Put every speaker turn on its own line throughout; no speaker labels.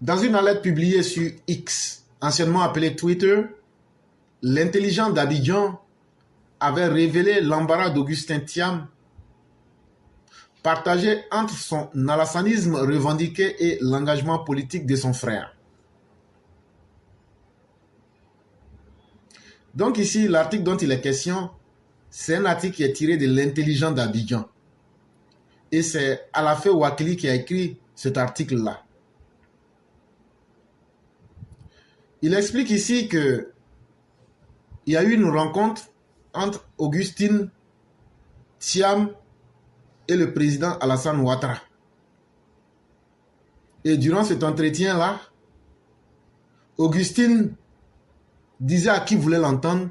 Dans une lettre publiée sur X, anciennement appelé Twitter, l'intelligent d'Abidjan avait révélé l'embarras d'Augustin Thiam, partagé entre son alassanisme revendiqué et l'engagement politique de son frère. Donc ici, l'article dont il est question, c'est un article qui est tiré de l'intelligent d'Abidjan. Et c'est Alafé Ouakili qui a écrit cet article-là. Il explique ici que il y a eu une rencontre entre Augustin Thiam et le président Alassane Ouattara. Et durant cet entretien-là, Augustin disait à qui voulait l'entendre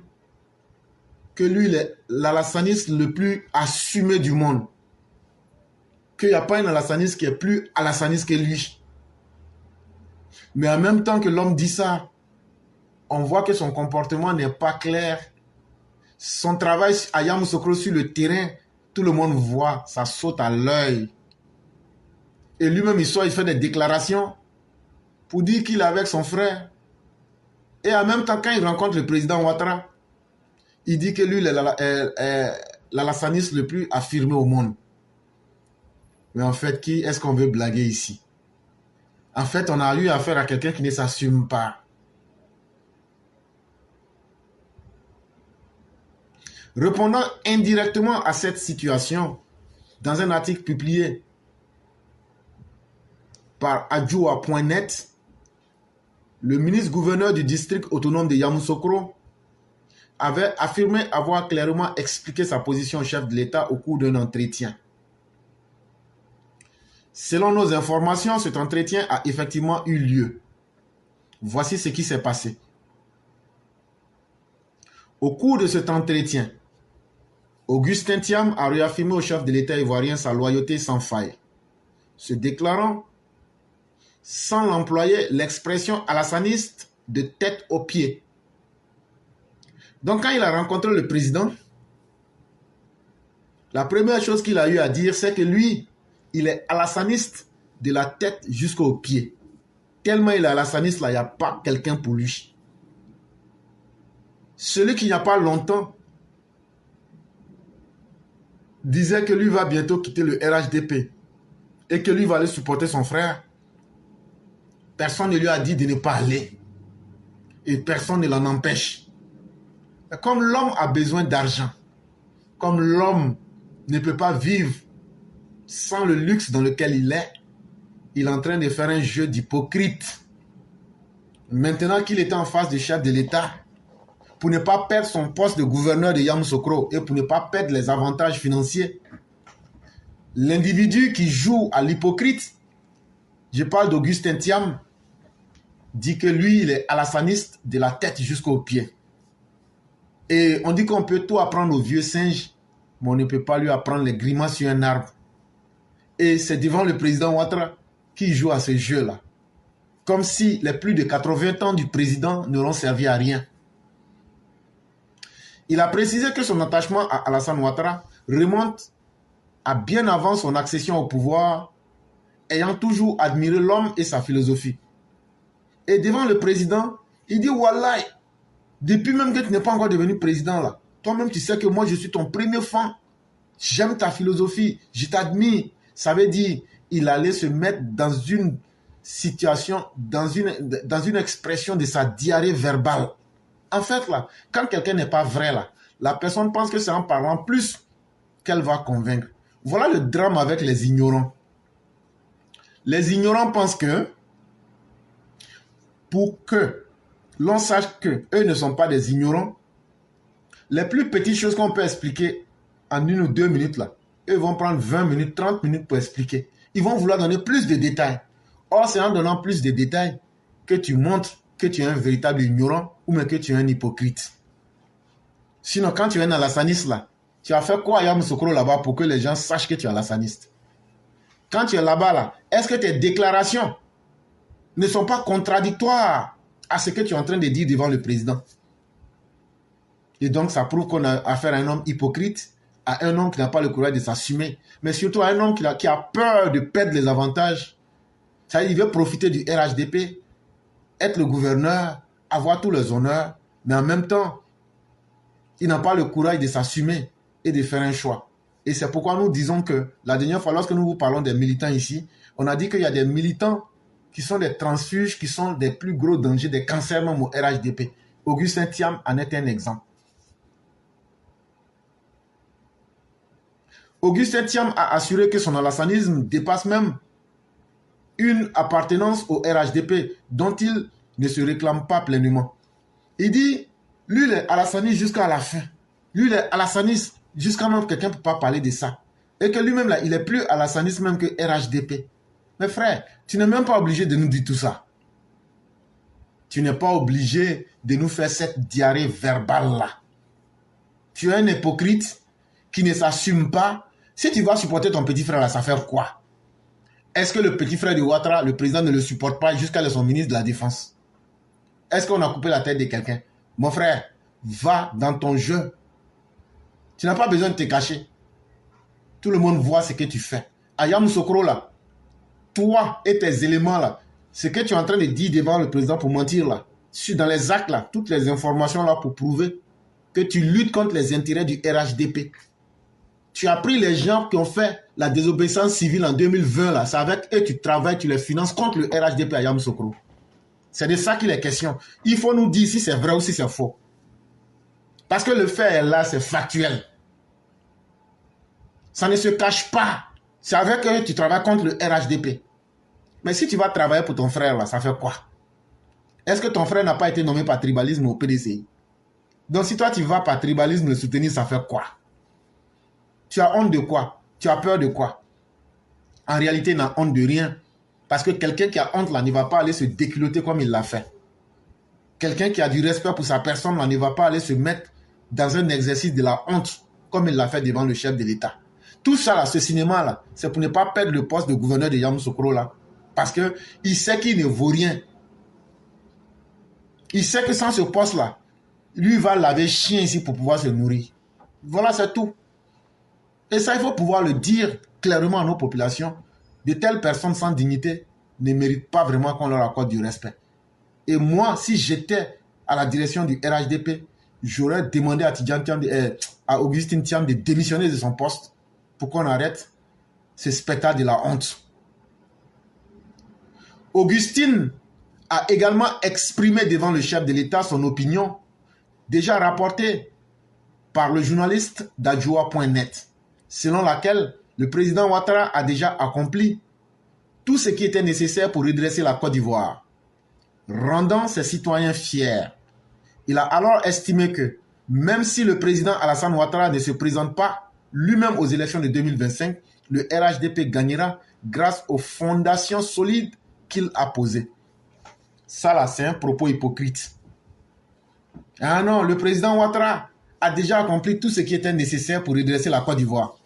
que lui, il est l'alassaniste le plus assumé du monde. Qu'il n'y a pas un alassaniste qui est plus alassaniste que lui. Mais en même temps que l'homme dit ça, on voit que son comportement n'est pas clair. Son travail à Yamoussoukro sur le terrain, tout le monde voit, ça saute à l'œil. Et lui-même, il fait des déclarations pour dire qu'il est avec son frère. Et en même temps, quand il rencontre le président Ouattara, il dit que lui, il est l'alassaniste le plus affirmé au monde. Mais en fait, qui est-ce qu'on veut blaguer ici? En fait, on a eu affaire à quelqu'un qui ne s'assume pas. Répondant indirectement à cette situation, dans un article publié par adjoua.net, le ministre-gouverneur du district autonome de Yamoussoukro avait affirmé avoir clairement expliqué sa position au chef de l'État au cours d'un entretien. Selon nos informations, cet entretien a effectivement eu lieu. Voici ce qui s'est passé. Au cours de cet entretien, Augustin Thiam a réaffirmé au chef de l'État ivoirien sa loyauté sans faille, se déclarant, sans l'employer, l'expression alassaniste de tête aux pieds. Donc quand il a rencontré le président, la première chose qu'il a eu à dire, c'est que lui, il est alassaniste de la tête jusqu'aux pieds. Tellement il est alassaniste, là, il n'y a pas quelqu'un pour lui. Celui qui n'y a pas longtemps disait que lui va bientôt quitter le RHDP et que lui va aller supporter son frère. Personne ne lui a dit de ne pas aller. Et personne ne l'en empêche. Mais comme l'homme a besoin d'argent, comme l'homme ne peut pas vivre sans le luxe dans lequel il est en train de faire un jeu d'hypocrite. Maintenant qu'il était en face du chef de l'État, pour ne pas perdre son poste de gouverneur de Yamoussoukro et pour ne pas perdre les avantages financiers, l'individu qui joue à l'hypocrite, je parle d'Augustin Thiam, dit que lui, il est alassaniste de la tête jusqu'aux pieds. Et on dit qu'on peut tout apprendre au vieux singe, mais on ne peut pas lui apprendre les grimaces sur un arbre. Et c'est devant le président Ouattara qui joue à ce jeu-là. Comme si les plus de 80 ans du président n'auront servi à rien. Il a précisé que son attachement à Alassane Ouattara remonte à bien avant son accession au pouvoir, ayant toujours admiré l'homme et sa philosophie. Et devant le président, il dit « Wallahi, depuis même que tu n'es pas encore devenu président là, toi-même tu sais que moi je suis ton premier fan. J'aime ta philosophie, je t'admire. » Ça veut dire il allait se mettre dans une situation, dans une expression de sa diarrhée verbale. En fait, là, quand quelqu'un n'est pas vrai, là, la personne pense que c'est en parlant plus qu'elle va convaincre. Voilà le drame avec les ignorants. Les ignorants pensent que pour que l'on sache qu'eux ne sont pas des ignorants, les plus petites choses qu'on peut expliquer en 1 ou 2 minutes, là, eux vont prendre 20 minutes, 30 minutes pour expliquer. Ils vont vouloir donner plus de détails. Or, c'est en donnant plus de détails que tu montres que tu es un véritable ignorant ou même que tu es un hypocrite. Sinon, quand tu es un alassaniste là, tu as fait quoi à Yamoussoukro là-bas pour que les gens sachent que tu es alassaniste? Quand tu es là-bas là, est-ce que tes déclarations ne sont pas contradictoires à ce que tu es en train de dire devant le président? Et donc, ça prouve qu'on a affaire à un homme hypocrite, à un homme qui n'a pas le courage de s'assumer, mais surtout à un homme qui a peur de perdre les avantages. Il veut profiter du RHDP, être le gouverneur, avoir tous les honneurs, mais en même temps, il n'a pas le courage de s'assumer et de faire un choix. Et c'est pourquoi nous disons que la dernière fois, lorsque nous vous parlons des militants ici, on a dit qu'il y a des militants qui sont des transfuges, qui sont des plus gros dangers, des cancers même au RHDP. Augustin Thiam en est un exemple. Augustin Thiam a assuré que son alassanisme dépasse même une appartenance au RHDP dont il ne se réclame pas pleinement. Il dit, lui, il est alassaniste jusqu'à la fin. Lui, il est alassaniste jusqu'à même quelqu'un ne peut pas parler de ça. Et que lui-même, là, il est plus alassaniste même que RHDP. Mais frère, tu n'es même pas obligé de nous dire tout ça. Tu n'es pas obligé de nous faire cette diarrhée verbale-là. Tu es un hypocrite qui ne s'assume pas. Si tu vas supporter ton petit frère là, ça fait quoi? Est-ce que le petit frère de Ouattara, le président ne le supporte pas jusqu'à son ministre de la Défense? Est-ce qu'on a coupé la tête de quelqu'un? Mon frère, va dans ton jeu. Tu n'as pas besoin de te cacher. Tout le monde voit ce que tu fais. À Yamoussoukro là, toi et tes éléments là, ce que tu es en train de dire devant le président pour mentir là, dans les actes là, toutes les informations là pour prouver que tu luttes contre les intérêts du RHDP. Tu as pris les gens qui ont fait la désobéissance civile en 2020 là, c'est avec eux que tu travailles, tu les finances contre le RHDP à Yamoussoukro. C'est de ça qu'il est question. Il faut nous dire si c'est vrai ou si c'est faux. Parce que le fait est là, c'est factuel. Ça ne se cache pas. C'est avec eux que tu travailles contre le RHDP. Mais si tu vas travailler pour ton frère, là, ça fait quoi? Est-ce que ton frère n'a pas été nommé par tribalisme au PDCI? Donc si toi tu vas par tribalisme le soutenir, ça fait quoi? Tu as honte de quoi? Tu as peur de quoi? En réalité, il n'a honte de rien. Parce que quelqu'un qui a honte là ne va pas aller se déculoter comme il l'a fait. Quelqu'un qui a du respect pour sa personne là ne va pas aller se mettre dans un exercice de la honte comme il l'a fait devant le chef de l'État. Tout ça là, ce cinéma là, c'est pour ne pas perdre le poste de gouverneur de Yamoussoukro là. Parce qu'il sait qu'il ne vaut rien. Il sait que sans ce poste là, lui va laver chien ici pour pouvoir se nourrir. Voilà, c'est tout. Et ça, il faut pouvoir le dire clairement à nos populations. De telles personnes sans dignité ne méritent pas vraiment qu'on leur accorde du respect. Et moi, si j'étais à la direction du RHDP, j'aurais demandé à Augustin Thiam de démissionner de son poste pour qu'on arrête ce spectacle de la honte. Augustin a également exprimé devant le chef de l'État son opinion, déjà rapportée par le journaliste d'Adjoa.net, selon laquelle le président Ouattara a déjà accompli tout ce qui était nécessaire pour redresser la Côte d'Ivoire, rendant ses citoyens fiers. Il a alors estimé que, même si le président Alassane Ouattara ne se présente pas lui-même aux élections de 2025, le RHDP gagnera grâce aux fondations solides qu'il a posées. Ça là, c'est un propos hypocrite. Ah non, le président Ouattara a déjà accompli tout ce qui était nécessaire pour redresser la Côte d'Ivoire.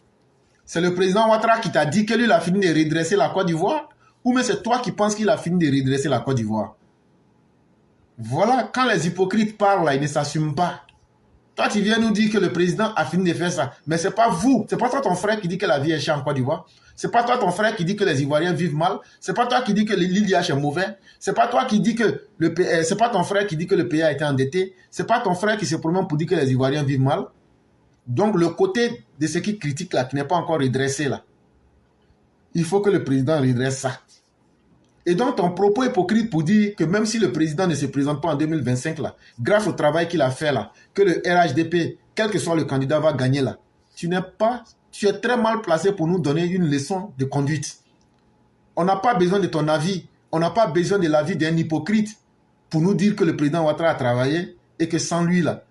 C'est le président Ouattara qui t'a dit que lui, il a fini de redresser la Côte d'Ivoire? Ou mais c'est toi qui penses qu'il a fini de redresser la Côte d'Ivoire? Voilà, quand les hypocrites parlent, là, ils ne s'assument pas. Toi, tu viens nous dire que le président a fini de faire ça. Mais ce n'est pas vous. Ce n'est pas toi ton frère qui dit que la vie est chère en Côte d'Ivoire. Ce n'est pas toi ton frère qui dit que les Ivoiriens vivent mal. Ce n'est pas toi qui dit que l'IDH est mauvais. Ce n'est pas toi qui dit que c'est pas ton frère qui dit que le pays a été endetté. Ce n'est pas ton frère qui se promène pour dire que les Ivoiriens vivent mal. Donc, le côté de ceux qui critiquent là, qui n'est pas encore redressé là, il faut que le président redresse ça. Et donc, ton propos hypocrite pour dire que même si le président ne se présente pas en 2025 là, grâce au travail qu'il a fait là, que le RHDP, quel que soit le candidat, va gagner là, tu es très mal placé pour nous donner une leçon de conduite. On n'a pas besoin de ton avis, on n'a pas besoin de l'avis d'un hypocrite pour nous dire que le président Ouattara a travaillé et que sans lui là,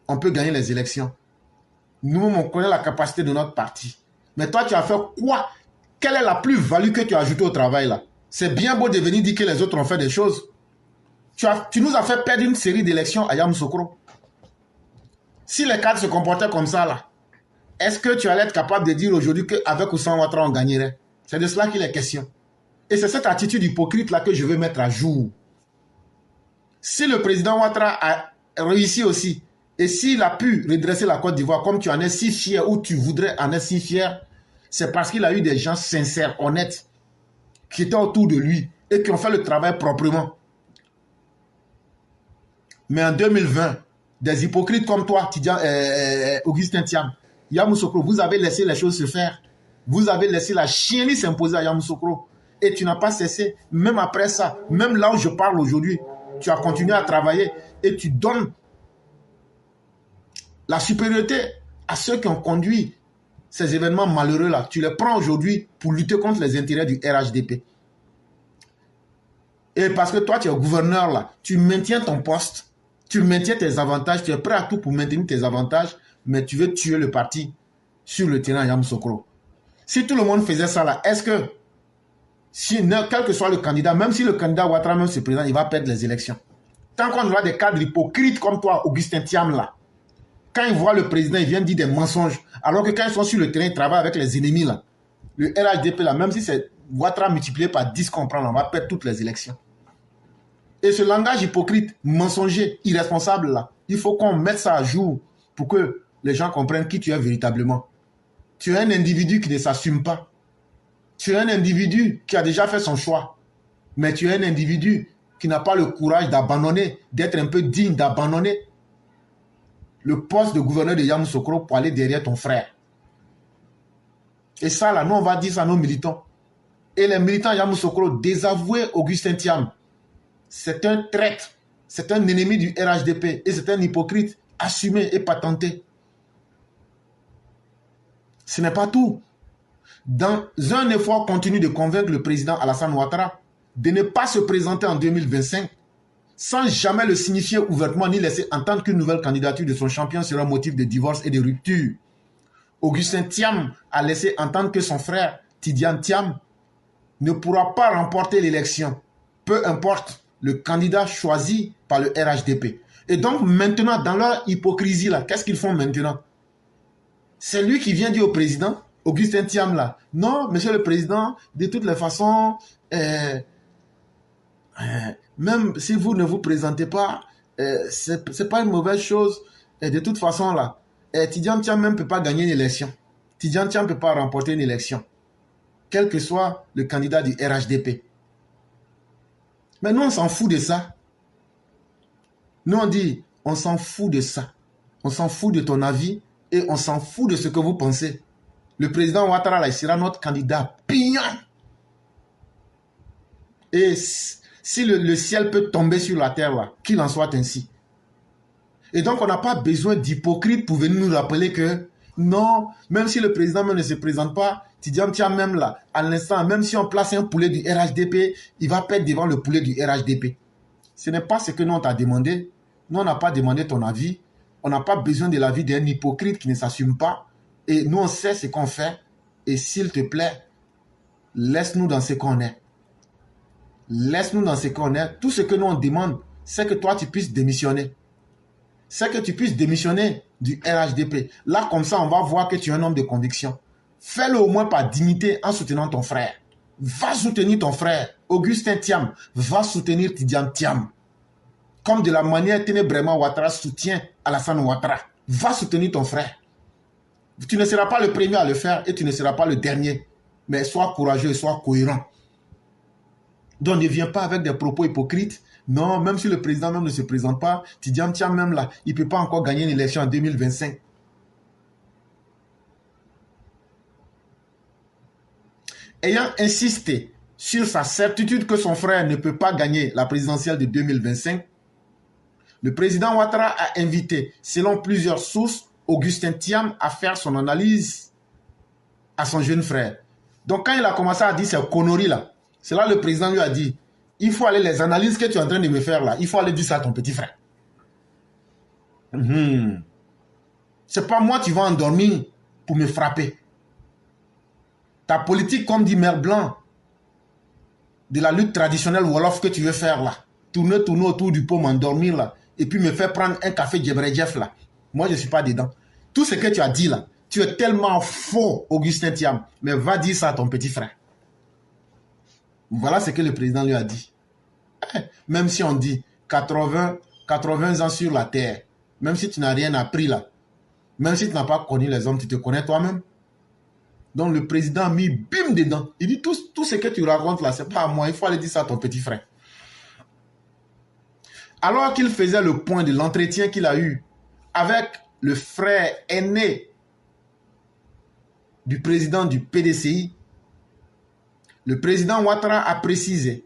on peut gagner les élections. Nous, on connaît la capacité de notre parti. Mais toi, tu as fait quoi? Quelle est la plus-value que tu as ajoutée au travail là? C'est bien beau de venir dire que les autres ont fait des choses. Tu nous as fait perdre une série d'élections à Yamoussoukro. Si les cadres se comportaient comme ça là, est-ce que tu allais être capable de dire aujourd'hui qu'avec ou sans Ouattara on gagnerait? C'est de cela qu'il est question. Et c'est cette attitude hypocrite là que je veux mettre à jour. Si le président Ouattara a réussi aussi, et s'il a pu redresser la Côte d'Ivoire comme tu en es si fier ou tu voudrais en être si fier, c'est parce qu'il a eu des gens sincères, honnêtes, qui étaient autour de lui et qui ont fait le travail proprement. Mais en 2020, des hypocrites comme toi, Augustin Thiam, Yamoussoukro, vous avez laissé les choses se faire. Vous avez laissé la chienlit s'imposer à Yamoussoukro. Et tu n'as pas cessé. Même après ça, même là où je parle aujourd'hui, tu as continué à travailler et tu donnes la supériorité à ceux qui ont conduit ces événements malheureux-là. Tu les prends aujourd'hui pour lutter contre les intérêts du RHDP. Et parce que toi, tu es gouverneur là, tu maintiens ton poste, tu maintiens tes avantages, tu es prêt à tout pour maintenir tes avantages, mais tu veux tuer le parti sur le terrain Yamoussoukro. Si tout le monde faisait ça là, est-ce que, quel que soit le candidat, même si le candidat Ouattara même se présente, il va perdre les élections. Tant qu'on aura des cadres hypocrites comme toi, Augustin Thiam là, quand ils voient le président, ils viennent dire des mensonges, alors que quand ils sont sur le terrain, ils travaillent avec les ennemis là. Le RHDP là, même si c'est Ouattara multiplié par 10 qu'on prend, on va perdre toutes les élections. Et ce langage hypocrite, mensonger, irresponsable là, il faut qu'on mette ça à jour pour que les gens comprennent qui tu es véritablement. Tu es un individu qui ne s'assume pas. Tu es un individu qui a déjà fait son choix. Mais tu es un individu qui n'a pas le courage d'abandonner, d'être un peu digne d'abandonner le poste de gouverneur de Yamoussoukro pour aller derrière ton frère. Et ça là, nous on va dire ça à nos militants. Et les militants Yamoussoukro, désavouez Augustin Thiam. C'est un traître, c'est un ennemi du RHDP et c'est un hypocrite assumé et patenté. Ce n'est pas tout. Dans un effort continu de convaincre le président Alassane Ouattara de ne pas se présenter en 2025 sans jamais le signifier ouvertement ni laisser entendre qu'une nouvelle candidature de son champion sera motif de divorce et de rupture. Augustin Thiam a laissé entendre que son frère Tidiane Thiam ne pourra pas remporter l'élection, peu importe le candidat choisi par le RHDP. Et donc maintenant, dans leur hypocrisie là, qu'est-ce qu'ils font maintenant? C'est lui qui vient dire au président, Augustin Thiam là, non, monsieur le président, de toutes les façons, même si vous ne vous présentez pas, c'est pas une mauvaise chose. Et de toute façon là, Tidiane Thiam même ne peut pas gagner une élection. Tidiane Thiam ne peut pas remporter une élection, quel que soit le candidat du RHDP. Mais nous, on s'en fout de ça. Nous, on dit, on s'en fout de ça. On s'en fout de ton avis et on s'en fout de ce que vous pensez. Le président Ouattara, là, il sera notre candidat pignon. Et si le ciel peut tomber sur la terre, là, qu'il en soit ainsi. Et donc, on n'a pas besoin d'hypocrite pour venir nous rappeler que non, même si le président même ne se présente pas, Tidiane Thiam même là, à l'instant, même si on place un poulet du RHDP, il va perdre devant le poulet du RHDP. Ce n'est pas ce que nous on t'a demandé. Nous, on n'a pas demandé ton avis. On n'a pas besoin de l'avis d'un hypocrite qui ne s'assume pas. Et nous, on sait ce qu'on fait. Et s'il te plaît, laisse-nous dans ce qu'on est. Laisse-nous dans ce qu'on est. Tout ce que nous on demande, c'est que toi, tu puisses démissionner. C'est que tu puisses démissionner du RHDP. Là, comme ça, on va voir que tu es un homme de conviction. Fais-le au moins par dignité en soutenant ton frère. Va soutenir ton frère, Augustin Thiam. Va soutenir Tidiane Thiam. Comme de la manière Ténébrement Ouattara soutient Alassane Ouattara. Va soutenir ton frère. Tu ne seras pas le premier à le faire et tu ne seras pas le dernier. Mais sois courageux et sois cohérent. Donc ne viens pas avec des propos hypocrites. Non, même si le président même ne se présente pas, Tidiane Thiam même là, il ne peut pas encore gagner une élection en 2025. Ayant insisté sur sa certitude que son frère ne peut pas gagner la présidentielle de 2025, le président Ouattara a invité, selon plusieurs sources, Augustin Thiam à faire son analyse à son jeune frère. Donc quand il a commencé à dire ces conneries là, c'est là le président lui a dit, il faut aller les analyses que tu es en train de me faire là, il faut aller dire ça à ton petit frère. C'est pas moi qui vas endormir pour me frapper. Ta politique, comme dit Mère Blanc, de la lutte traditionnelle Wolof que tu veux faire là, tourner autour du pot, m'endormir là, et puis me faire prendre un café Djebredjef là. Moi, je ne suis pas dedans. Tout ce que tu as dit là, tu es tellement faux, Augustin Thiam, mais va dire ça à ton petit frère. Voilà ce que le président lui a dit. Même si on dit 80 ans sur la terre, même si tu n'as rien appris là, même si tu n'as pas connu les hommes, tu te connais toi-même. Donc le président a mis bim dedans. Il dit, tout ce que tu racontes là, c'est pas à moi, il faut aller dire ça à ton petit frère. Alors qu'il faisait le point de l'entretien qu'il a eu avec le frère aîné du président du PDCI, le président Ouattara a précisé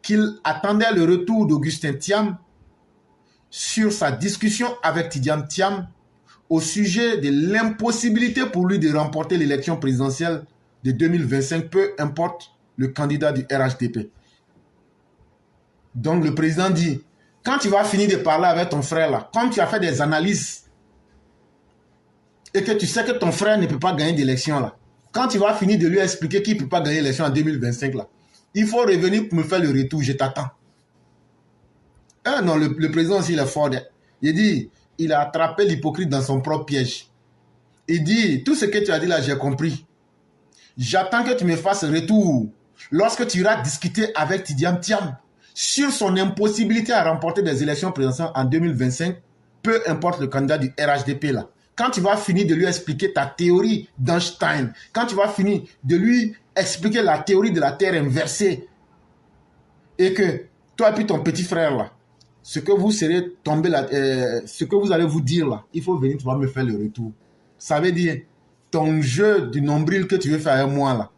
qu'il attendait le retour d'Augustin Thiam sur sa discussion avec Tidjane Thiam au sujet de l'impossibilité pour lui de remporter l'élection présidentielle de 2025, peu importe le candidat du RHDP. Donc le président dit, quand tu vas finir de parler avec ton frère là, comme tu as fait des analyses et que tu sais que ton frère ne peut pas gagner d'élection là, quand tu vas finir de lui expliquer qu'il ne peut pas gagner l'élection en 2025 là, il faut revenir pour me faire le retour, je t'attends. Non, le président aussi il est fort. Il dit, il a attrapé l'hypocrite dans son propre piège. Il dit, tout ce que tu as dit là, j'ai compris. J'attends que tu me fasses retour lorsque tu iras discuter avec Tidjane Thiam sur son impossibilité à remporter des élections présidentielles en 2025, peu importe le candidat du RHDP là. Quand tu vas finir de lui expliquer ta théorie d'Einstein, quand tu vas finir de lui expliquer la théorie de la Terre inversée, et que toi et puis ton petit frère là, ce que vous serez tombé là, ce que vous allez vous dire là, il faut venir, tu vas me faire le retour. Ça veut dire, ton jeu du nombril que tu veux faire avec moi là,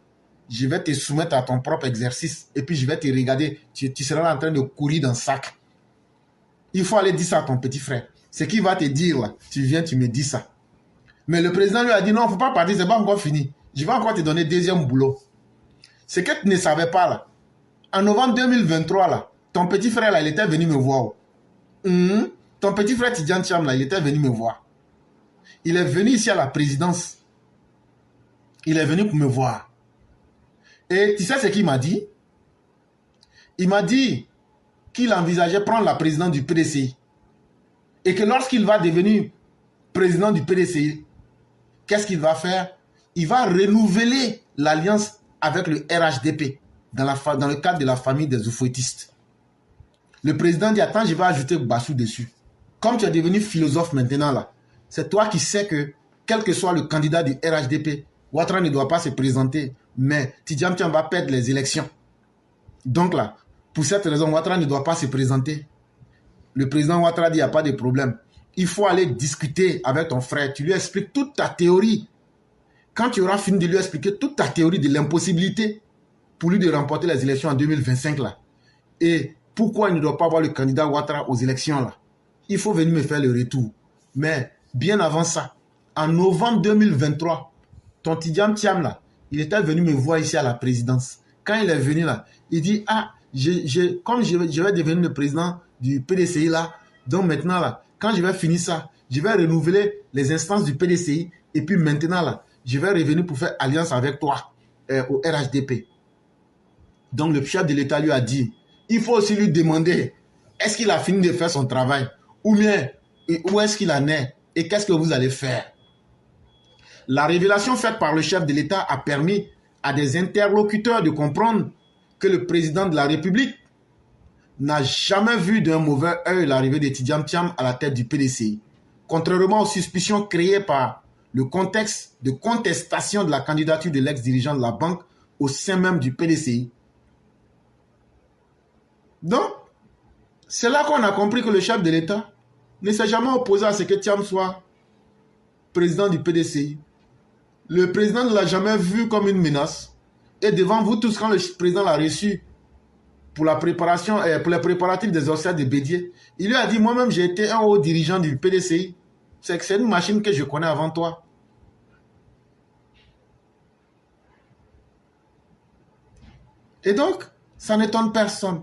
je vais te soumettre à ton propre exercice et puis je vais te regarder, tu seras en train de courir dans le sac. Il faut aller dire ça à ton petit frère. Ce qu'il va te dire là, tu viens, tu me dis ça. Mais le président lui a dit non, il ne faut pas partir, c'est pas encore fini. Je vais encore te donner deuxième boulot. Ce que tu ne savais pas là, en novembre 2023 là, ton petit frère là, il était venu me voir. Ton petit frère Tidjane Thiam là, il était venu me voir. Il est venu ici à la présidence. Il est venu pour me voir. Et tu sais ce qu'il m'a dit? Il m'a dit qu'il envisageait prendre la présidence du PDCI. Et que lorsqu'il va devenir président du PDCI, qu'est-ce qu'il va faire? Il va renouveler l'alliance avec le RHDP dans le cadre de la famille des oufouettistes. Le président dit, attends, je vais ajouter Bassou dessus. Comme tu es devenu philosophe maintenant là, c'est toi qui sais que, quel que soit le candidat du RHDP, Ouattara ne doit pas se présenter, mais Tidjane Thiam va perdre les élections. Donc là, pour cette raison, Ouattara ne doit pas se présenter. Le président Ouattara dit, il n'y a pas de problème. Il faut aller discuter avec ton frère. Tu lui expliques toute ta théorie. Quand tu auras fini de lui expliquer toute ta théorie de l'impossibilité pour lui de remporter les élections en 2025 là, et pourquoi il ne doit pas avoir le candidat Ouattara aux élections là, il faut venir me faire le retour. Mais bien avant ça, en novembre 2023, ton Tidjane Thiam là, il était venu me voir ici à la présidence. Quand il est venu là, il dit, ah, comme je vais devenir le président du PDCI là, donc maintenant là, quand je vais finir ça, je vais renouveler les instances du PDCI et puis maintenant là, je vais revenir pour faire alliance avec toi au RHDP. Donc le chef de l'État lui a dit, il faut aussi lui demander, est-ce qu'il a fini de faire son travail ou bien, où est-ce qu'il en est et qu'est-ce que vous allez faire? La révélation faite par le chef de l'État a permis à des interlocuteurs de comprendre que le président de la République n'a jamais vu d'un mauvais œil l'arrivée de Tidjane Thiam à la tête du PDCI, contrairement aux suspicions créées par le contexte de contestation de la candidature de l'ex-dirigeant de la banque au sein même du PDCI. Donc, c'est là qu'on a compris que le chef de l'État ne s'est jamais opposé à ce que Thiam soit président du PDCI. Le président ne l'a jamais vu comme une menace. Et devant vous tous, quand le président l'a reçu pour la préparation, pour les préparatifs des obsèques de Bédier, il lui a dit, moi-même j'ai été un haut dirigeant du PDCI. C'est une machine que je connais avant toi. Et donc, ça n'étonne personne.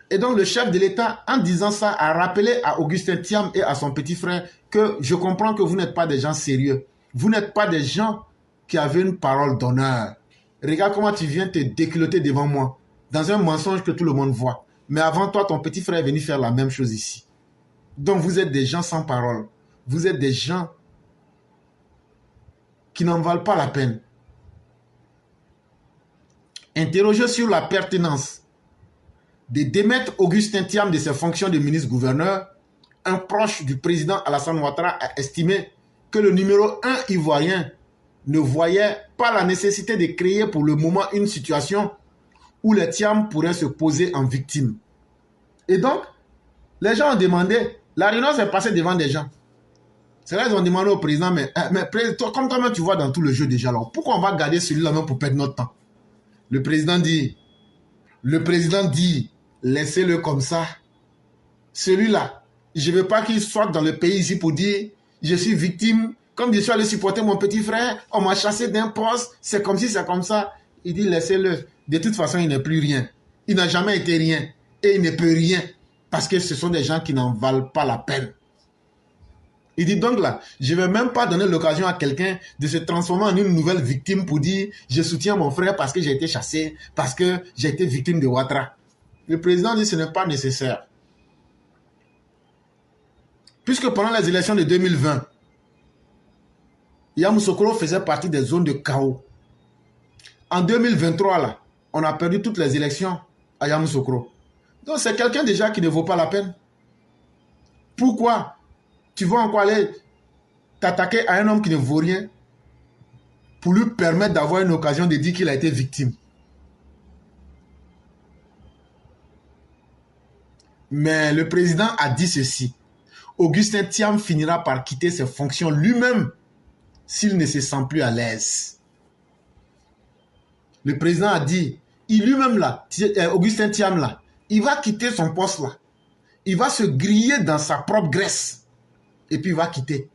Et donc, le chef de l'État, en disant ça, a rappelé à Augustin Thiam et à son petit frère que je comprends que vous n'êtes pas des gens sérieux. Vous n'êtes pas des gens qui avaient une parole d'honneur. Regarde comment tu viens te déculoter devant moi, dans un mensonge que tout le monde voit. Mais avant toi, ton petit frère est venu faire la même chose ici. Donc, vous êtes des gens sans parole. Vous êtes des gens qui n'en valent pas la peine. Interrogé sur la pertinence de démettre Augustin Thiam de ses fonctions de ministre-gouverneur, un proche du président Alassane Ouattara a estimé que le numéro 1 ivoirien ne voyait pas la nécessité de créer pour le moment une situation où les Thiam pourraient se poser en victime. Et donc, les gens ont demandé, la réunion s'est passée devant des gens. C'est là qu'ils ont demandé au président, mais comme toi-même tu vois dans tout le jeu déjà, alors pourquoi on va garder celui-là même pour perdre notre temps? Le président dit, laissez-le comme ça. Celui-là, je ne veux pas qu'il soit dans le pays ici pour dire, je suis victime, comme je suis allé supporter mon petit frère, on m'a chassé d'un poste, c'est comme si c'est comme ça. Il dit, laissez-le. De toute façon, il n'est plus rien. Il n'a jamais été rien. Et il ne peut rien. Parce que ce sont des gens qui n'en valent pas la peine. Il dit donc là, je ne vais même pas donner l'occasion à quelqu'un de se transformer en une nouvelle victime pour dire je soutiens mon frère parce que j'ai été chassé, parce que j'ai été victime de Ouattara. Le président dit ce n'est pas nécessaire. Puisque pendant les élections de 2020, Yamoussoukro faisait partie des zones de chaos. En 2023, là, on a perdu toutes les élections à Yamoussoukro. Donc c'est quelqu'un déjà qui ne vaut pas la peine. Pourquoi tu vas encore aller t'attaquer à un homme qui ne vaut rien pour lui permettre d'avoir une occasion de dire qu'il a été victime? Mais le président a dit ceci. Augustin Thiam finira par quitter ses fonctions lui-même s'il ne se sent plus à l'aise. Le président a dit, il lui-même là, Augustin Thiam là, il va quitter son poste là. Il va se griller dans sa propre graisse. Et puis il va quitter.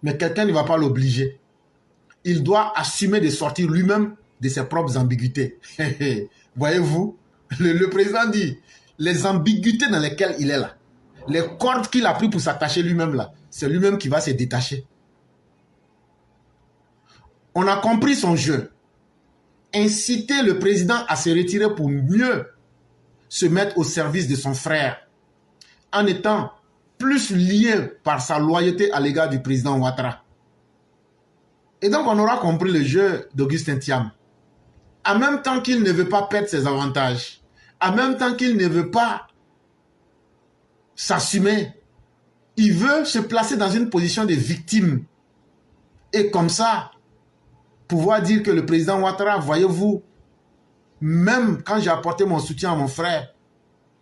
Mais quelqu'un ne va pas l'obliger. Il doit assumer de sortir lui-même de ses propres ambiguïtés. Voyez-vous, le président dit, les ambiguïtés dans lesquelles il est là, les cordes qu'il a pris pour s'attacher lui-même là, c'est lui-même qui va se détacher. On a compris son jeu. Inciter le président à se retirer pour mieux se mettre au service de son frère, en étant plus lié par sa loyauté à l'égard du président Ouattara. Et donc on aura compris le jeu d'Augustin Thiam. En même temps qu'il ne veut pas perdre ses avantages, en même temps qu'il ne veut pas s'assumer, il veut se placer dans une position de victime. Et comme ça, pouvoir dire que le président Ouattara, voyez-vous, même quand j'ai apporté mon soutien à mon frère,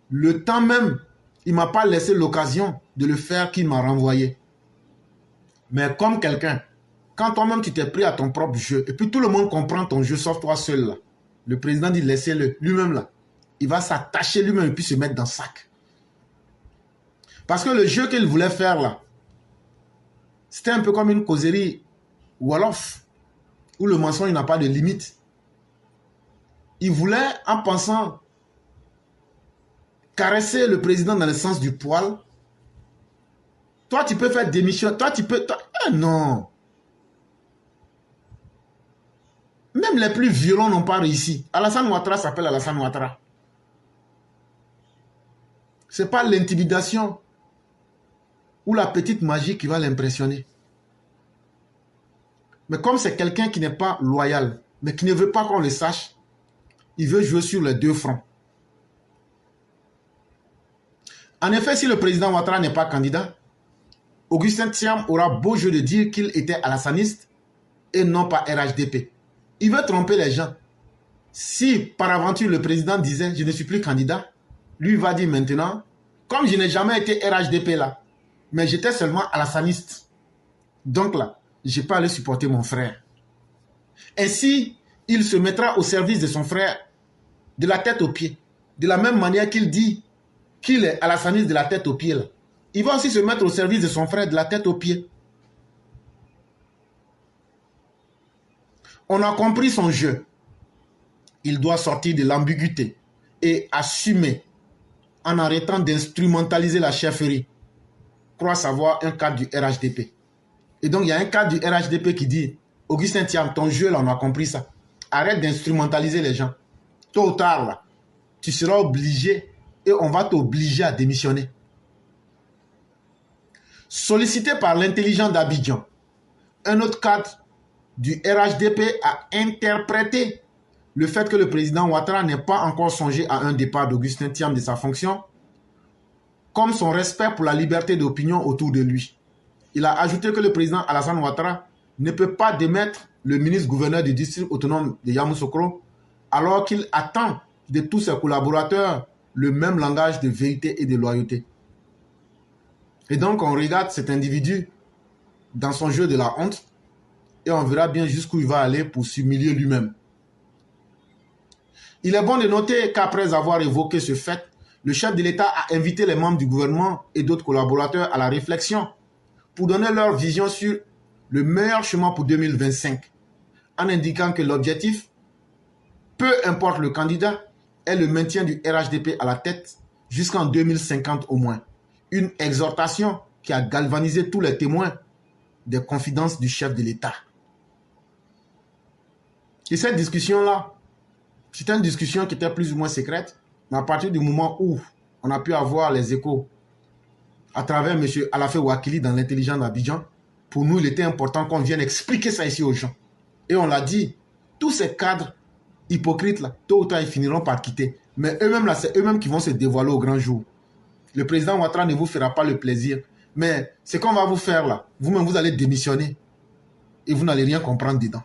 le temps même, il ne m'a pas laissé l'occasion de le faire qu'il m'a renvoyé. Mais comme quelqu'un, quand toi-même tu t'es pris à ton propre jeu, et puis tout le monde comprend ton jeu, sauf toi seul là, le président dit laissez-le, lui-même là, il va s'attacher lui-même et puis se mettre dans le sac. Parce que le jeu qu'il voulait faire là, c'était un peu comme une causerie Wolof, où le mensonge n'a pas de limite. Il voulait, en pensant caresser le président dans le sens du poil. Toi, tu peux faire démission. Toi, tu peux... non. Même les plus violents n'ont pas réussi. Alassane Ouattara s'appelle Alassane Ouattara. Ce n'est pas l'intimidation ou la petite magie qui va l'impressionner. Mais comme c'est quelqu'un qui n'est pas loyal, mais qui ne veut pas qu'on le sache, il veut jouer sur les deux fronts. En effet, si le président Ouattara n'est pas candidat, Augustin Thiam aura beau jeu de dire qu'il était alassaniste et non pas RHDP. Il veut tromper les gens. Si par aventure le président disait « je ne suis plus candidat », lui va dire maintenant « comme je n'ai jamais été RHDP là, mais j'étais seulement alassaniste. Donc là, je n'ai pas allé supporter mon frère. » Ainsi, il se mettra au service de son frère de la tête aux pieds. De la même manière qu'il dit qu'il est alassaniste de la tête aux pieds là. Il va aussi se mettre au service de son frère de la tête aux pieds. On a compris son jeu. Il doit sortir de l'ambiguïté et assumer en arrêtant d'instrumentaliser la chefferie. Croire savoir un cadre du RHDP. Et donc, il y a un cadre du RHDP qui dit « Augustin Thiam, ton jeu, là, on a compris ça. Arrête d'instrumentaliser les gens. Tôt ou tard, là, tu seras obligé et on va t'obliger à démissionner. » Sollicité par l'intelligent d'Abidjan, un autre cadre du RHDP a interprété le fait que le président Ouattara n'ait pas encore songé à un départ d'Augustin Thiam de sa fonction comme son respect pour la liberté d'opinion autour de lui. Il a ajouté que le président Alassane Ouattara ne peut pas démettre le ministre-gouverneur du district autonome de Yamoussoukro alors qu'il attend de tous ses collaborateurs le même langage de vérité et de loyauté. Et donc, on regarde cet individu dans son jeu de la honte et on verra bien jusqu'où il va aller pour s'humilier lui-même. Il est bon de noter qu'après avoir évoqué ce fait, le chef de l'État a invité les membres du gouvernement et d'autres collaborateurs à la réflexion pour donner leur vision sur le meilleur chemin pour 2025, en indiquant que l'objectif, peu importe le candidat, est le maintien du RHDP à la tête jusqu'en 2050 au moins. Une exhortation qui a galvanisé tous les témoins des confidences du chef de l'État. Et cette discussion-là, c'était une discussion qui était plus ou moins secrète, mais à partir du moment où on a pu avoir les échos à travers M. Alafé Ouakili dans l'intelligence d'Abidjan, pour nous, il était important qu'on vienne expliquer ça ici aux gens. Et on l'a dit, tous ces cadres hypocrites-là, tôt ou tard, ils finiront par quitter. Mais eux-mêmes, là, c'est eux-mêmes qui vont se dévoiler au grand jour. Le président Ouattara ne vous fera pas le plaisir. Mais ce qu'on va vous faire là, vous-même, vous allez démissionner. Et vous n'allez rien comprendre dedans.